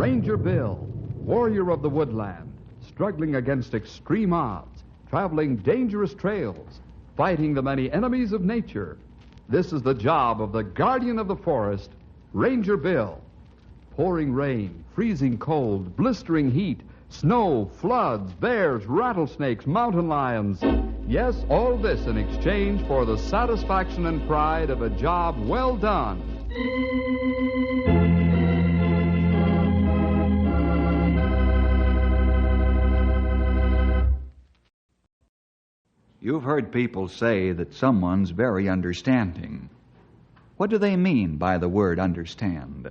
Ranger Bill, warrior of the woodland, struggling against extreme odds, traveling dangerous trails, fighting the many enemies of nature. This is the job of the guardian of the forest, Ranger Bill. Pouring rain, freezing cold, blistering heat, snow, floods, bears, rattlesnakes, mountain lions. Yes, all this in exchange for the satisfaction and pride of a job well done. You've heard people say that someone's very understanding. What do they mean by the word understand?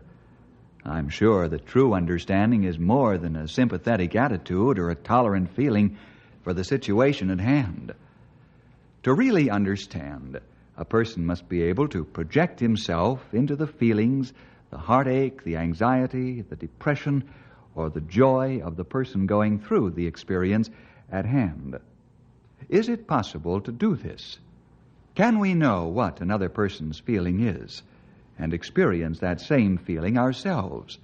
I'm sure that true understanding is more than a sympathetic attitude or a tolerant feeling for the situation at hand. To really understand, a person must be able to project himself into the feelings, the heartache, the anxiety, the depression, or the joy of the person going through the experience at hand. Is it possible to do this? Can we know what another person's feeling is and experience that same feeling ourselves?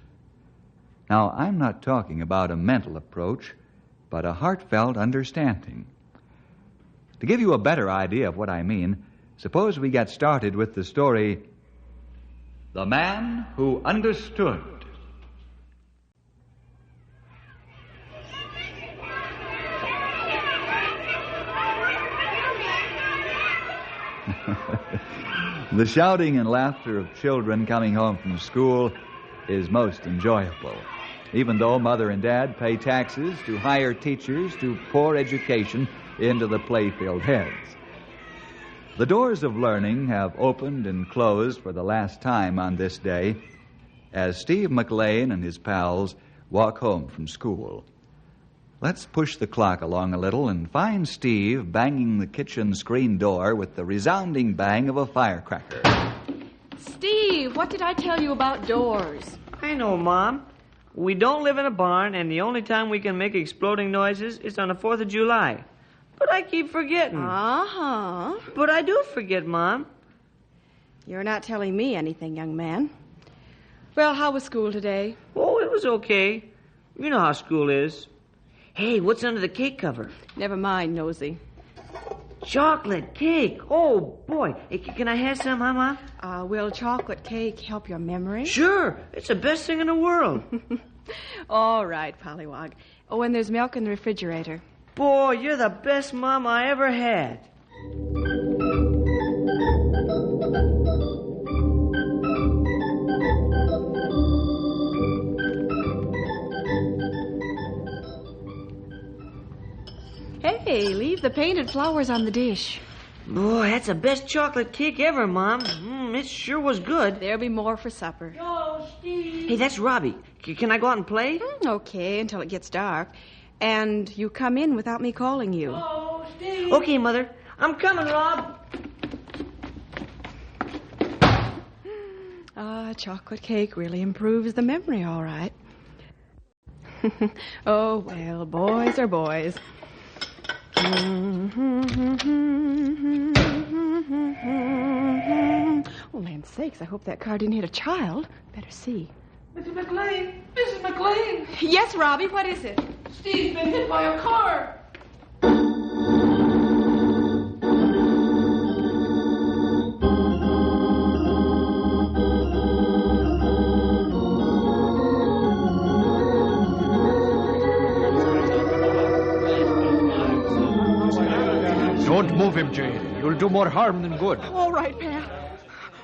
Now, I'm not talking about a mental approach, but a heartfelt understanding. To give you a better idea of what I mean, suppose we get started with the story, The Man Who Understood. The shouting and laughter of children coming home from school is most enjoyable, even though Mother and Dad pay taxes to hire teachers to pour education into the play-filled heads. The doors of learning have opened and closed for the last time on this day as Steve McLean and his pals walk home from school. Let's push the clock along a little and find Steve banging the kitchen screen door with the resounding bang of a firecracker. Steve, what did I tell you about doors? I know, Mom. We don't live in a barn, and the only time we can make exploding noises is on the 4th of July. But I keep forgetting. Uh-huh. But I do forget, Mom. You're not telling me anything, young man. Well, how was school today? Oh, it was okay. You know how school is. Hey, what's under the cake cover? Never mind, Nosy. Chocolate cake. Oh, boy. Hey, can I have some, huh, Mom? Will chocolate cake help your memory? Sure. It's the best thing in the world. All right, Pollywog. Oh, and there's milk in the refrigerator. Boy, you're the best mom I ever had. Hey, leave the painted flowers on the dish. Boy, that's the best chocolate cake ever, Mom. It sure was good. There'll be more for supper. Yo, Steve. Hey, that's Robbie. Can I go out and play? Okay, until it gets dark. And you come in without me calling you. Yo, Steve. Okay, Mother. I'm coming, Rob. Chocolate cake really improves the memory, all right. Oh, well, boys are boys. Oh, land's sakes, I hope that car didn't hit a child. Better see. Mrs. McLean! Mrs. McLean! Yes, Robbie, what is it? Steve's been hit by a car! Don't move him, Jane. You'll do more harm than good. All right, Pat.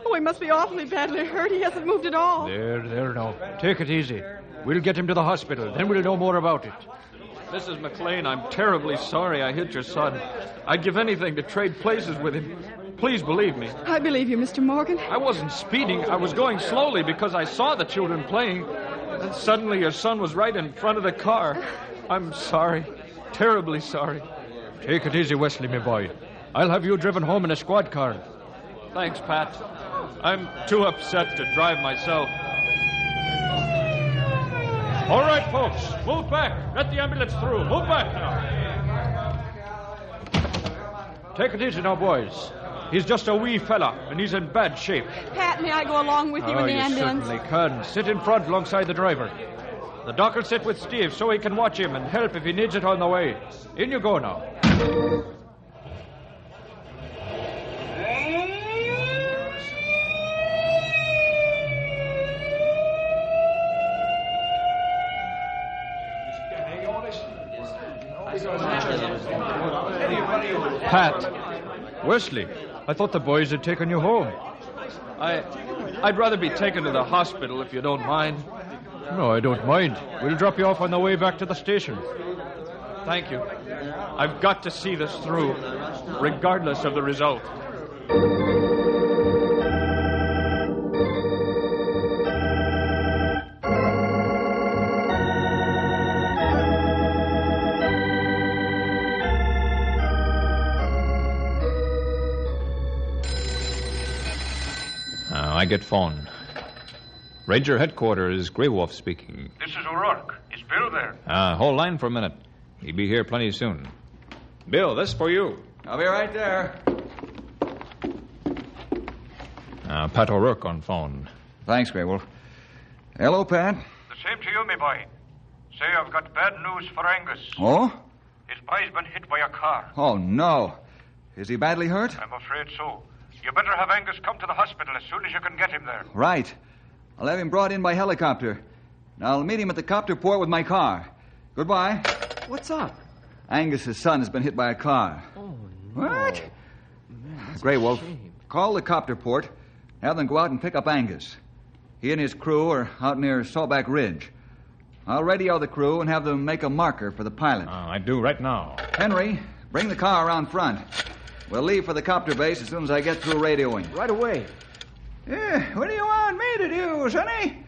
Oh, he must be awfully badly hurt. He hasn't moved at all. There now. Take it easy. We'll get him to the hospital. Then we'll know more about it. Mrs. McLean, I'm terribly sorry I hit your son. I'd give anything to trade places with him. Please believe me. I believe you, Mr. Morgan. I wasn't speeding. I was going slowly because I saw the children playing. And suddenly your son was right in front of the car. I'm sorry. Terribly sorry. Take it easy, Wesley, my boy. I'll have you driven home in a squad car. Thanks, Pat. I'm too upset to drive myself. All right, folks, move back. Let the ambulance through. Move back now. Take it easy now, boys. He's just a wee fella, and he's in bad shape. Pat, may I go along with you in the ambulance? You certainly can. Sit in front alongside the driver. The doc will sit with Steve so he can watch him and help if he needs it on the way. In you go now. Pat, Wesley, I thought the boys had taken you home. I'd rather be taken to the hospital if you don't mind. No, I don't mind. We'll drop you off on the way back to the station. Thank you. I've got to see this through, regardless of the result. I get phone. Ranger headquarters, Grey Wolf speaking. This is O'Rourke. Is Bill there? Hold line for a minute. He'll be here plenty soon. Bill, this for you. I'll be right there. Pat O'Rourke on phone. Thanks, Grey Wolf. Hello, Pat. The same to you, me boy. Say, I've got bad news for Angus. Oh? His boy's been hit by a car. Oh, no. Is he badly hurt? I'm afraid so. You better have Angus come to the hospital as soon as you can get him there. Right. I'll have him brought in by helicopter. And I'll meet him at the copter port with my car. Goodbye. What's up? Angus's son has been hit by a car. Oh, no. What? Man, Grey Wolf, call the copter port. Have them go out and pick up Angus. He and his crew are out near Sawback Ridge. I'll radio the crew and have them make a marker for the pilot. I do right now. Henry, bring the car around front. We'll leave for the copter base as soon as I get through radioing. Right away. Yeah, what do you want me to do, sonny?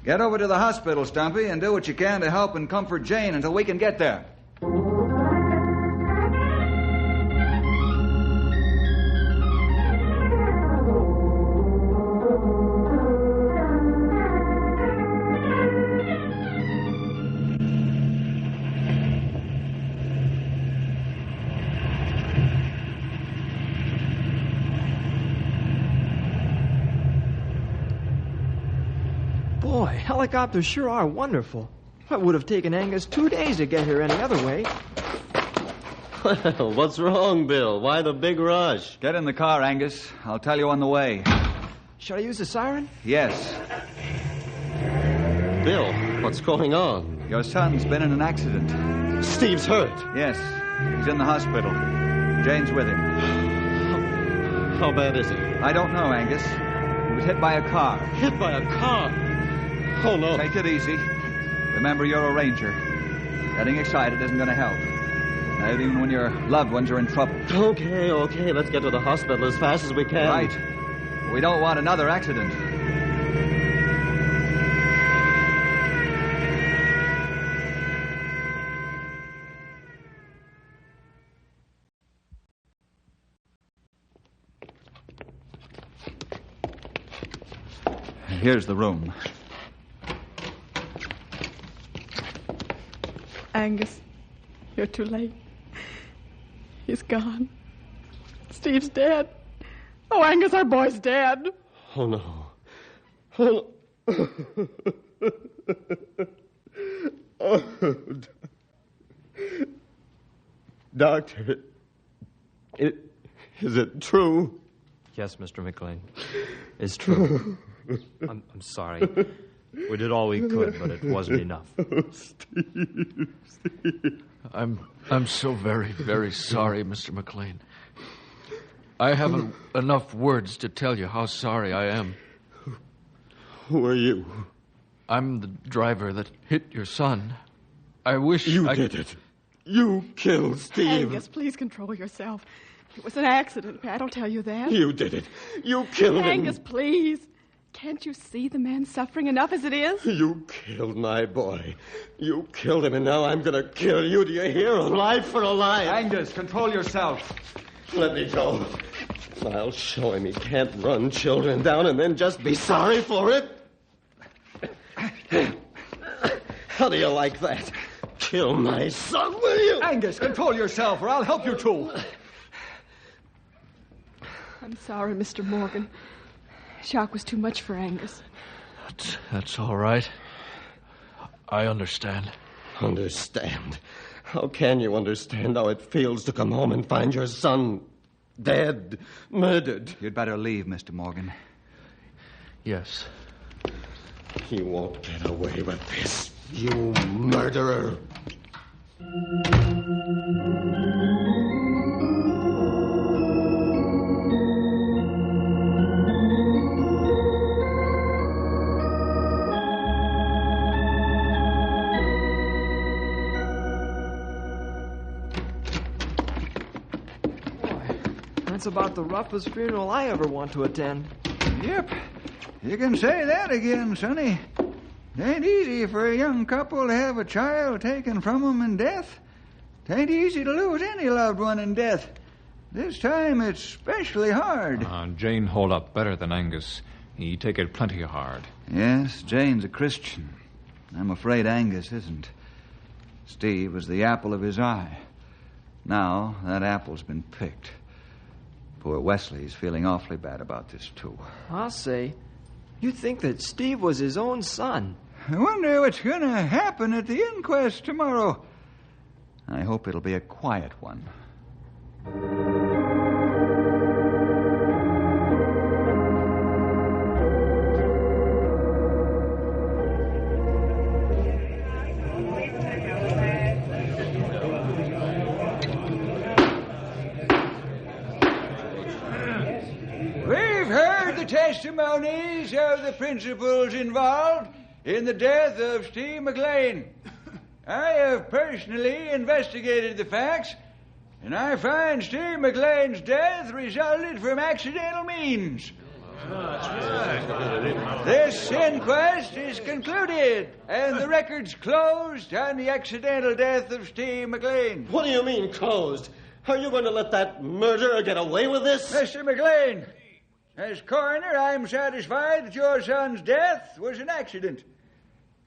Get over to the hospital, Stumpy, and do what you can to help and comfort Jane until we can get there. Boy, helicopters sure are wonderful. It would have taken Angus 2 days to get here any other way. Well, what's wrong, Bill? Why the big rush? Get in the car, Angus. I'll tell you on the way. Should I use the siren? Yes. Bill, what's going on? Your son's been in an accident. Steve's hurt. Yes. He's in the hospital. Jane's with him. How bad is he? I don't know, Angus. He was hit by a car. Hit by a car? Oh, no. Take it easy. Remember, you're a ranger. Getting excited isn't going to help. Not even when your loved ones are in trouble. Okay. Let's get to the hospital as fast as we can. Right. We don't want another accident. Here's the room. Angus, you're too late. He's gone. Steve's dead. Oh, Angus, our boy's dead. Oh, no. Oh, no. Oh, Doctor, is it true? Yes, Mr. McLean. It's true. I'm sorry. We did all we could, but it wasn't enough. Steve. I'm so very, very sorry, Mr. McLean. I haven't enough words to tell you how sorry I am. Who are you? I'm the driver that hit your son. I wish You did it. You killed Steve. Angus, please control yourself. It was an accident, Pat. I'll tell you that. You did it. You killed him. Angus, please. Can't you see the man suffering enough as it is? You killed my boy. You killed him, and now I'm going to kill you. Do you hear? A life for a life. Angus, control yourself. Let me go. I'll show him he can't run children down and then just be sorry for it. How do you like that? Kill my son, will you? Angus, control yourself, or I'll help you too. I'm sorry, Mr. Morgan. Shock was too much for Angus. That's all right. I understand. Understand? How can you understand how it feels to come home and find your son dead, murdered? You'd better leave, Mr. Morgan. Yes. You won't get away with this, you murderer. That's about the roughest funeral I ever want to attend. Yep. You can say that again, Sonny. It ain't easy for a young couple to have a child taken from them in death. It ain't easy to lose any loved one in death. This time it's especially hard. Jane hold up better than Angus. He take it plenty hard. Yes, Jane's a Christian. I'm afraid Angus isn't. Steve was the apple of his eye. Now that apple's been picked. Poor Wesley's feeling awfully bad about this, too. I'll say. You'd think that Steve was his own son. I wonder what's going to happen at the inquest tomorrow. I hope it'll be a quiet one. Testimonies of the principals involved in the death of Steve McLean. I have personally investigated the facts, and I find Steve McLean's death resulted from accidental means. This inquest is concluded, and the record's closed on the accidental death of Steve McLean. What do you mean, closed? Are you going to let that murderer get away with this? Mr. McLean, as coroner, I'm satisfied that your son's death was an accident.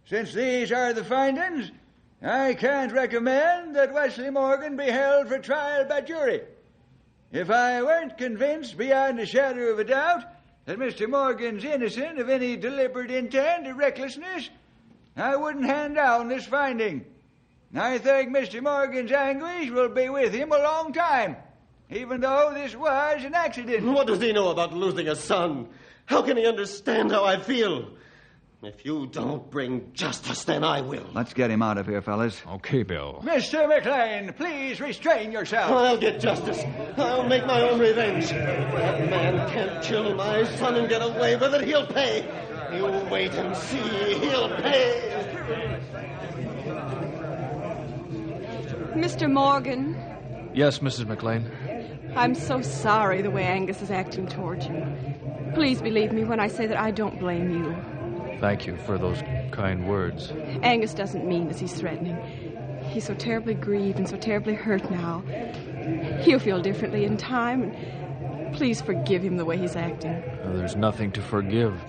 Since these are the findings, I can't recommend that Wesley Morgan be held for trial by jury. If I weren't convinced beyond a shadow of a doubt that Mr. Morgan's innocent of any deliberate intent or recklessness, I wouldn't hand down this finding. I think Mr. Morgan's anguish will be with him a long time, even though this was an accident. What does he know about losing a son? How can he understand how I feel? If you don't bring justice, then I will. Let's get him out of here, fellas. Okay, Bill. Mr. McLean, please restrain yourself. I'll get justice. I'll make my own revenge. If that man can't kill my son and get away with it, he'll pay. You wait and see. He'll pay. Mr. Morgan. Yes, Mrs. McLean. I'm so sorry the way Angus is acting toward you. Please believe me when I say that I don't blame you. Thank you for those kind words. Angus doesn't mean as he's threatening. He's so terribly grieved and so terribly hurt now. He'll feel differently in time. And please forgive him the way he's acting. There's nothing to forgive.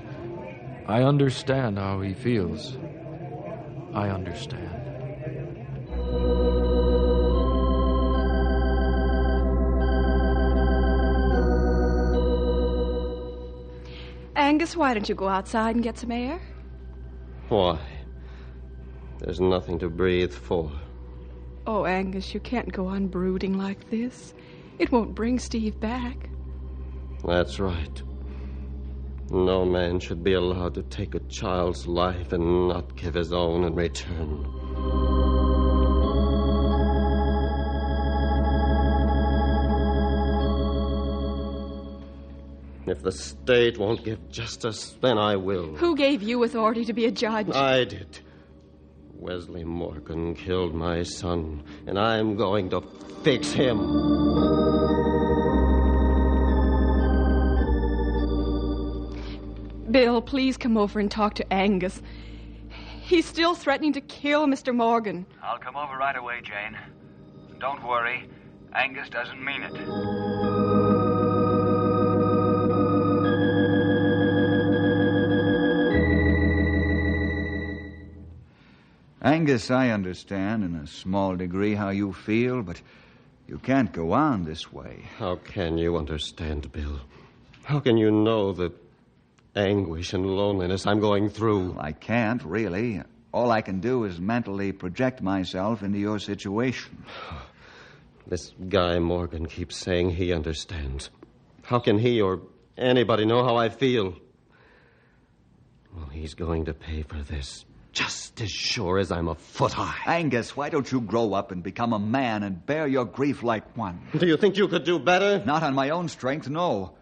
I understand how he feels. I understand. Angus, why don't you go outside and get some air? Why? There's nothing to breathe for. Oh, Angus, you can't go on brooding like this. It won't bring Steve back. That's right. No man should be allowed to take a child's life and not give his own in return. If the state won't give justice, then I will. Who gave you authority to be a judge? I did. Wesley Morgan killed my son, and I'm going to fix him. Bill, please come over and talk to Angus. He's still threatening to kill Mr. Morgan. I'll come over right away, Jane. Don't worry. Angus doesn't mean it. Angus, I understand in a small degree how you feel, but you can't go on this way. How can you understand, Bill? How can you know the anguish and loneliness I'm going through? I can't, really. All I can do is mentally project myself into your situation. This guy Morgan keeps saying he understands. How can he or anybody know how I feel? Well, he's going to pay for this just as sure as I'm a foot high. Angus, why don't you grow up and become a man and bear your grief like one? Do you think you could do better? Not on my own strength, no.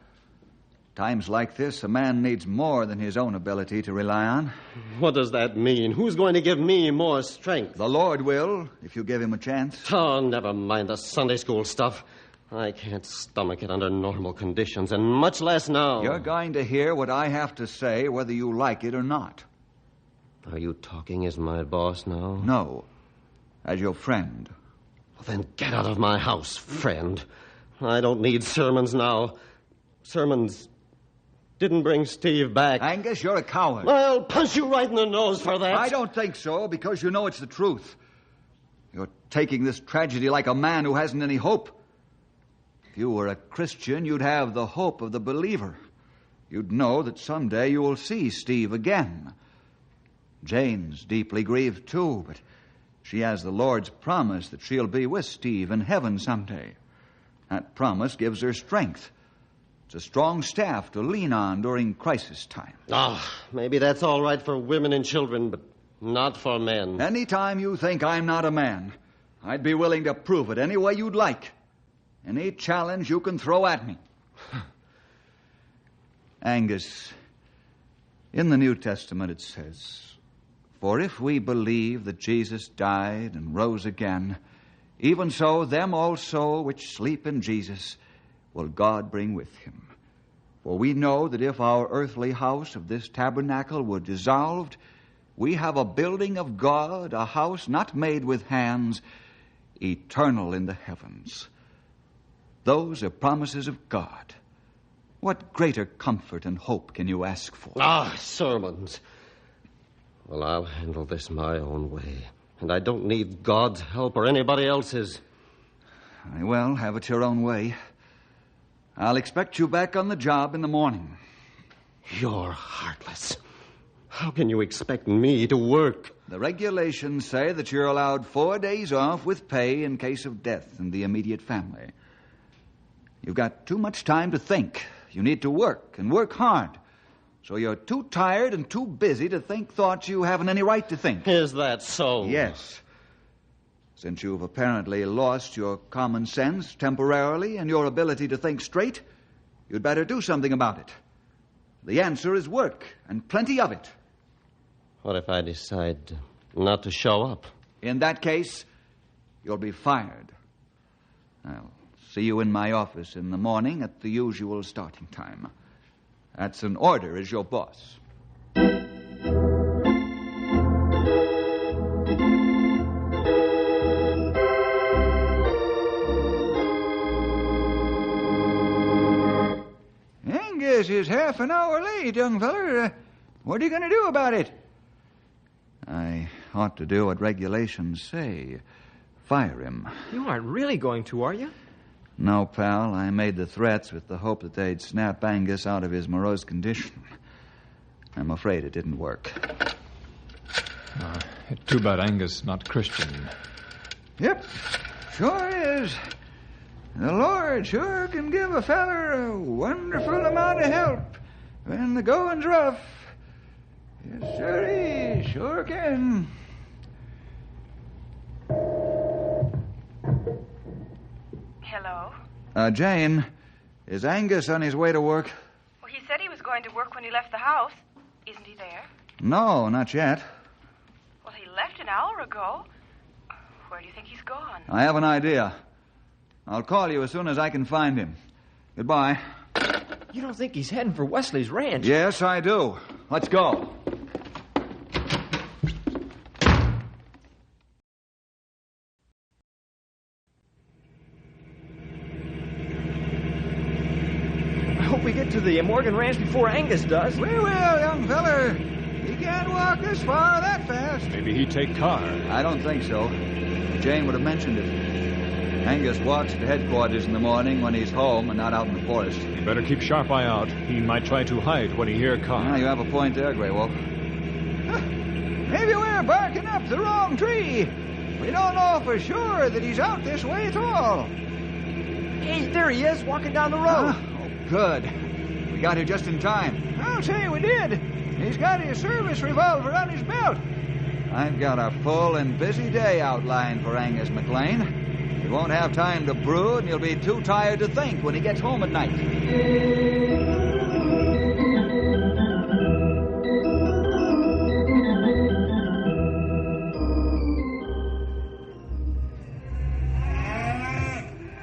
Times like this, a man needs more than his own ability to rely on. What does that mean? Who's going to give me more strength? The Lord will, if you give him a chance. Oh, never mind the Sunday school stuff. I can't stomach it under normal conditions, and much less now. You're going to hear what I have to say, whether you like it or not. Are you talking as my boss now? No, as your friend. Well, then get out of my house, friend. I don't need sermons now. Sermons didn't bring Steve back. Angus, you're a coward. I'll punch you right in the nose for that. I don't think so, because you know it's the truth. You're taking this tragedy like a man who hasn't any hope. If you were a Christian, you'd have the hope of the believer. You'd know that someday you will see Steve again. Jane's deeply grieved, too, but she has the Lord's promise that she'll be with Steve in heaven someday. That promise gives her strength. It's a strong staff to lean on during crisis time. Maybe that's all right for women and children, but not for men. Anytime you think I'm not a man, I'd be willing to prove it any way you'd like. Any challenge you can throw at me. Angus, in the New Testament it says, "For if we believe that Jesus died and rose again, even so them also which sleep in Jesus will God bring with him. For we know that if our earthly house of this tabernacle were dissolved, we have a building of God, a house not made with hands, eternal in the heavens." Those are promises of God. What greater comfort and hope can you ask for? Sermons. Well, I'll handle this my own way. And I don't need God's help or anybody else's. Very well, have it your own way. I'll expect you back on the job in the morning. You're heartless. How can you expect me to work? The regulations say that you're allowed 4 days off with pay in case of death in the immediate family. You've got too much time to think. You need to work, and work hard. So you're too tired and too busy to think thoughts you haven't any right to think. Is that so? Yes. Since you've apparently lost your common sense temporarily and your ability to think straight, you'd better do something about it. The answer is work, and plenty of it. What if I decide not to show up? In that case, you'll be fired. I'll see you in my office in the morning at the usual starting time. That's an order as your boss. Angus is half an hour late, young feller. What are you going to do about it? I ought to do what regulations say. Fire him. You aren't really going to, are you? No, pal. I made the threats with the hope that they'd snap Angus out of his morose condition. I'm afraid it didn't work. Too bad Angus not Christian. Yep, sure is. The Lord sure can give a feller a wonderful amount of help when the going's rough. Yes, sir, he sure can. Hello? Jane, is Angus on his way to work? Well, he said he was going to work when he left the house. Isn't he there? No, not yet. Well, he left an hour ago. Where do you think he's gone? I have an idea. I'll call you as soon as I can find him. Goodbye. You don't think he's heading for Wesley's ranch? Yes, I do. Let's go. I hope we get to the Morgan Ranch before Angus does. We will, young feller. He can't walk this far that fast. Maybe he'd take car. I don't think so. Jane would have mentioned it. Angus walks to headquarters in the morning when he's home and not out in the forest. You better keep sharp eye out. He might try to hide when he hear car. You have a point there, Grey Wolf. Maybe we're barking up the wrong tree. We don't know for sure that he's out this way at all. Hey, there he is, walking down the road. Oh, good. We got here just in time. I'll say we did. He's got his service revolver on his belt. I've got a full and busy day outlined for Angus McLean. He won't have time to brood, and he'll be too tired to think when he gets home at night.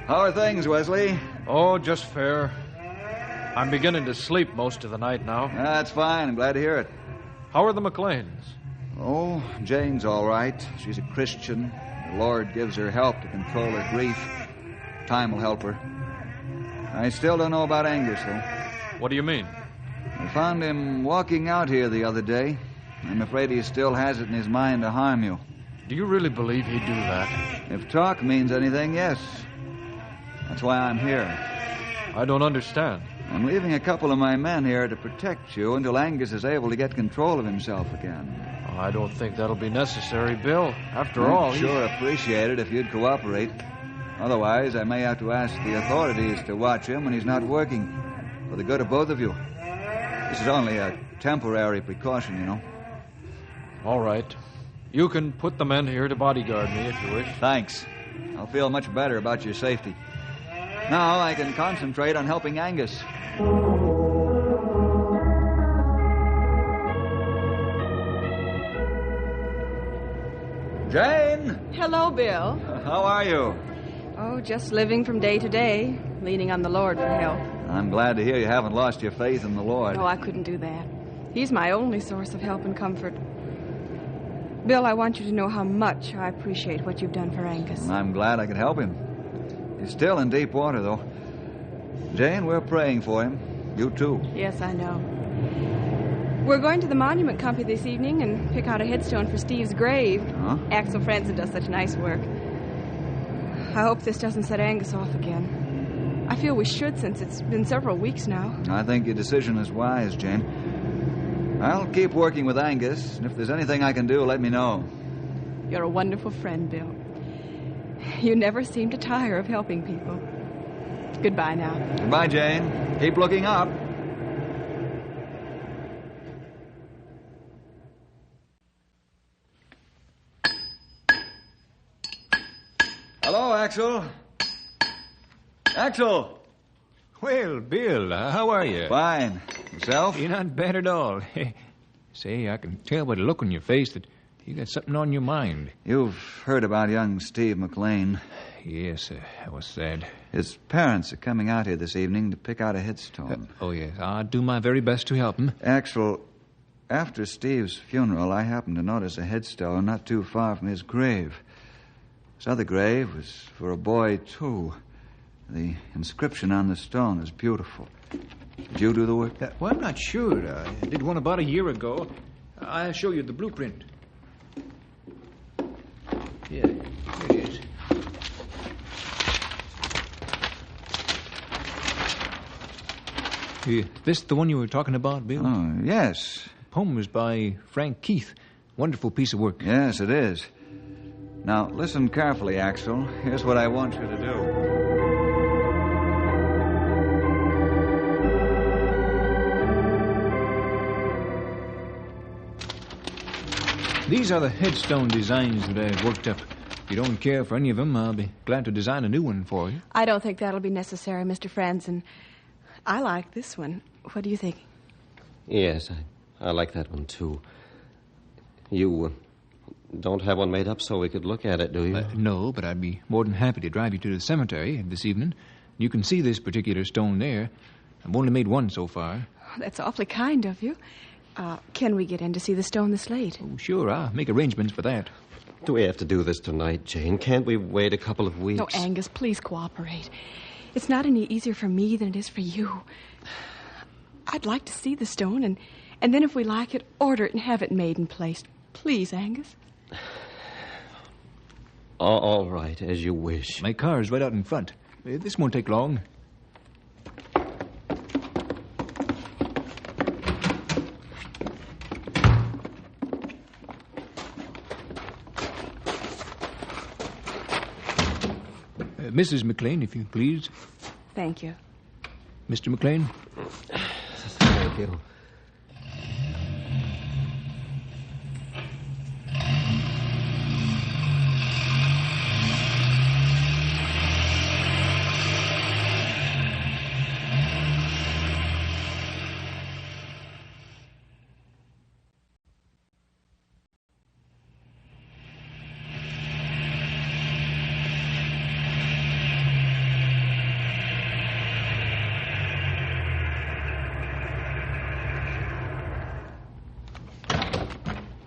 How are things, Wesley? Oh, just fair. I'm beginning to sleep most of the night now. That's fine. I'm glad to hear it. How are the McLeans? Oh, Jane's all right. She's a Christian. The Lord gives her help to control her grief. Time will help her. I still don't know about Angus, though. What do you mean? I found him walking out here the other day. I'm afraid he still has it in his mind to harm you. Do you really believe he'd do that? If talk means anything, yes. That's why I'm here. I don't understand. I'm leaving a couple of my men here to protect you until Angus is able to get control of himself again. I don't think that'll be necessary, Bill. After I'd all, sure appreciate it if you'd cooperate. Otherwise, I may have to ask the authorities to watch him when he's not working, for the good of both of you. This is only a temporary precaution, you know. All right. You can put the men here to bodyguard me if you wish. Thanks. I'll feel much better about your safety. Now I can concentrate on helping Angus. Jane! Hello, Bill. How are you? Oh, just living from day to day, leaning on the Lord for help. I'm glad to hear you haven't lost your faith in the Lord. Oh, I couldn't do that. He's my only source of help and comfort. Bill, I want you to know how much I appreciate what you've done for Angus. I'm glad I could help him. He's still in deep water, though. Jane, we're praying for him. You too. Yes, I know. We're going to the monument company this evening and pick out a headstone for Steve's grave. Huh? Axel Franzen does such nice work. I hope this doesn't set Angus off again. I feel we should, since it's been several weeks now. I think your decision is wise, Jane. I'll keep working with Angus, and if there's anything I can do, let me know. You're a wonderful friend, Bill. You never seem to tire of helping people. Goodbye now. Goodbye, Jane. Keep looking up. Hello, Axel. Axel! Well, Bill, how are you? Fine. Yourself? You're not bad at all. Say, I can tell by the look on your face that you got something on your mind. You've heard about young Steve McLean. Yes, that was sad. His parents are coming out here this evening to pick out a headstone. Oh, yes. I'll do my very best to help him. Axel, after Steve's funeral, I happened to notice a headstone not too far from his grave. This other grave was for a boy, too. The inscription on the stone is beautiful. Did you do the work? Well, I'm not sure. I did one about a year ago. I'll show you the blueprint. Yeah, here it is. Is this the one you were talking about, Bill? Oh, yes. The poem was by Frank Keith. Wonderful piece of work. Yes, it is. Now, listen carefully, Axel. Here's what I want you to do. These are the headstone designs that I've worked up. If you don't care for any of them, I'll be glad to design a new one for you. I don't think that'll be necessary, Mr. Franzen. I like this one. What do you think? Yes, I like that one, too. You don't have one made up so we could look at it, do you? No, but I'd be more than happy to drive you to the cemetery this evening. You can see this particular stone there. I've only made one so far. Oh, that's awfully kind of you. Can we get in to see the stone this late? Oh, sure. I'll make arrangements for that. Do we have to do this tonight, Jane? Can't we wait a couple of weeks? No, Angus, please cooperate. It's not any easier for me than it is for you. I'd like to see the stone, and then if we like it, order it and have it made and placed. Please, Angus. All right, as you wish. My car is right out in front. This won't take long. Mrs. McLean, if you please. Thank you. Mr. McLean? Thank you.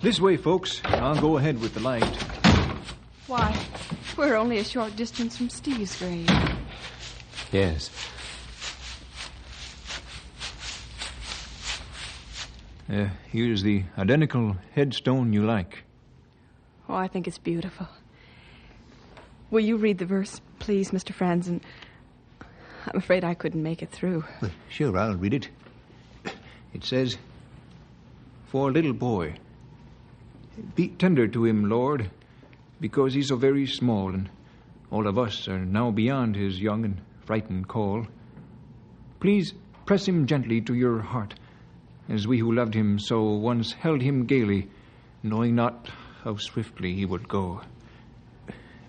This way, folks. I'll go ahead with the light. Why, we're only a short distance from Steve's grave. Yes. Here's the identical headstone you like. Oh, I think it's beautiful. Will you read the verse, please, Mr. Franzen? I'm afraid I couldn't make it through. Well, sure, I'll read it. It says, "For a little boy, be tender to him, Lord, because he's so very small, and all of us are now beyond his young and frightened call. Please press him gently to your heart, as we who loved him so once held him gaily, knowing not how swiftly he would go.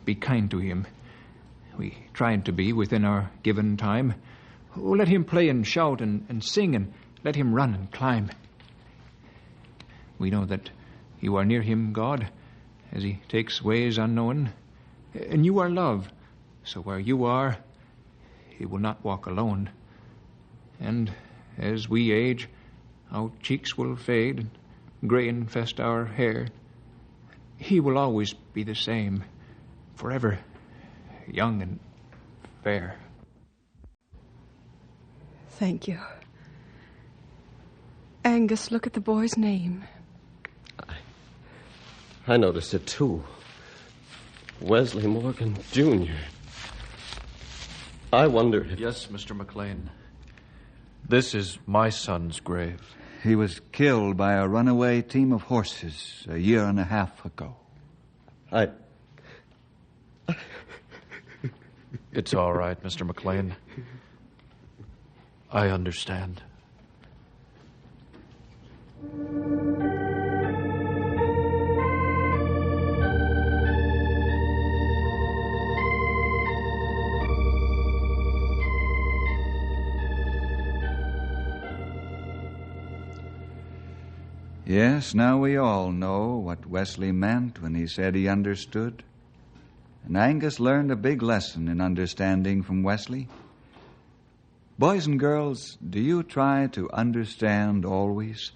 Be kind to him. We tried to be within our given time. Oh, let him play and shout and sing, and let him run and climb. We know that you are near him, God, as he takes ways unknown. And you are love, so where you are, he will not walk alone. And as we age, our cheeks will fade, and gray infest our hair. He will always be the same, forever young and fair." Thank you. Angus, look at the boy's name. I noticed it, too. Wesley Morgan, Jr. I wonder if... Yes, Mr. McLean. This is my son's grave. He was killed by a runaway team of horses a year and a half ago. It's all right, Mr. McLean. I understand. Yes, now we all know what Wesley meant when he said he understood. And Angus learned a big lesson in understanding from Wesley. Boys and girls, do you try to understand always,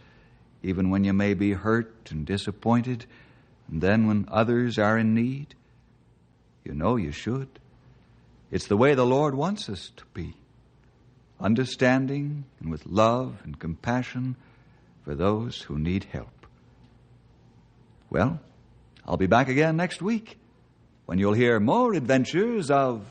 even when you may be hurt and disappointed, and then when others are in need? You know you should. It's the way the Lord wants us to be, understanding and with love and compassion for those who need help. Well, I'll be back again next week when you'll hear more adventures of